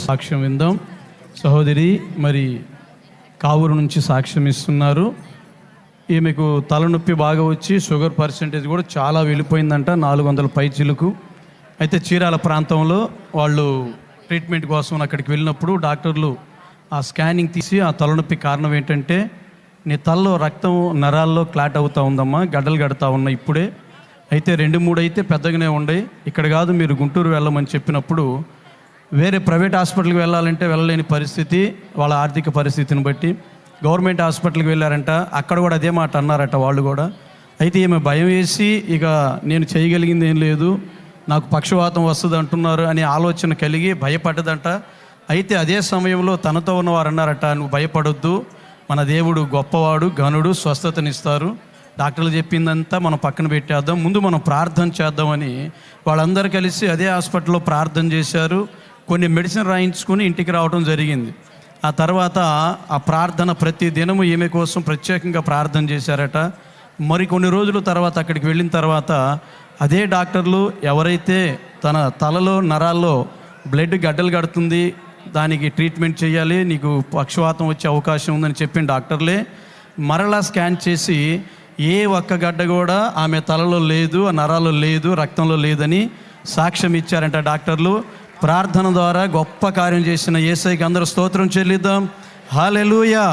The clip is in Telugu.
సాక్ష్యం విందాం. సహోదరి మరి కావూరు నుంచి సాక్ష్యం ఇస్తున్నారు. ఈమెకు తలనొప్పి బాగా వచ్చి షుగర్ పర్సెంటేజ్ కూడా చాలా వెళ్ళిపోయిందంట, 400 పైచిలకు. అయితే చీరాల ప్రాంతంలో వాళ్ళు ట్రీట్మెంట్ కోసం అక్కడికి వెళ్ళినప్పుడు డాక్టర్లు ఆ స్కానింగ్ తీసి ఆ తలనొప్పి కారణం ఏంటంటే, నీ తలలో రక్తం నరాల్లో క్లాట్ అవుతూ ఉందమ్మా, గడ్డలు కడతా ఉన్నాయి ఇప్పుడే. అయితే 2-3 అయితే పెద్దగానే ఉండే, ఇక్కడ కాదు మీరు గుంటూరు వెళ్ళమని చెప్పినప్పుడు వేరే ప్రైవేట్ హాస్పిటల్కి వెళ్ళాలంటే వెళ్ళలేని పరిస్థితి, వాళ్ళ ఆర్థిక పరిస్థితిని బట్టి గవర్నమెంట్ హాస్పిటల్కి వెళ్ళారంట. అక్కడ కూడా అదే మాట అన్నారట వాళ్ళు కూడా. అయితే ఈమె భయం వేసి ఇక నేను చేయగలిగింది ఏం లేదు, నాకు పక్షవాతం వస్తుంది అంటున్నారు అనే ఆలోచన కలిగి భయపడ్డదంట. అయితే అదే సమయంలో తనతో ఉన్నవారు అన్నారట, నువ్వు భయపడొద్దు, మన దేవుడు గొప్పవాడు, ఘనుడు, స్వస్థతనిస్తారు, డాక్టర్లు చెప్పిందంతా మనం పక్కన పెట్టేద్దాం, ముందు మనం ప్రార్థన చేద్దామని వాళ్ళందరూ కలిసి అదే హాస్పిటల్లో ప్రార్థన చేశారు. కొన్ని మెడిసిన్ రాయించుకొని ఇంటికి రావడం జరిగింది. ఆ తర్వాత ఆ ప్రార్థన ప్రతి దినము ఈమె కోసం ప్రత్యేకంగా ప్రార్థన చేశారట. మరి కొన్ని రోజుల తర్వాత అక్కడికి వెళ్ళిన తర్వాత అదే డాక్టర్లు ఎవరైతే తన తలలో నరాల్లో బ్లడ్ గడ్డలు కడుతుంది, దానికి ట్రీట్మెంట్ చేయాలి, నీకు పక్షవాతం వచ్చే అవకాశం ఉందని చెప్పిన డాక్టర్లే మరలా స్కాన్ చేసి ఏ ఒక్క గడ్డ కూడా ఆమె తలలో లేదు, ఆ నరాల్లో లేదు, రక్తంలో లేదని సాక్ష్యం ఇచ్చారంట డాక్టర్లు. ప్రార్థన ద్వారా గొప్ప కార్యం చేసిన యేసయ్యకి అందరూ స్తోత్రం చెల్లిద్దాం. హల్లెలూయా.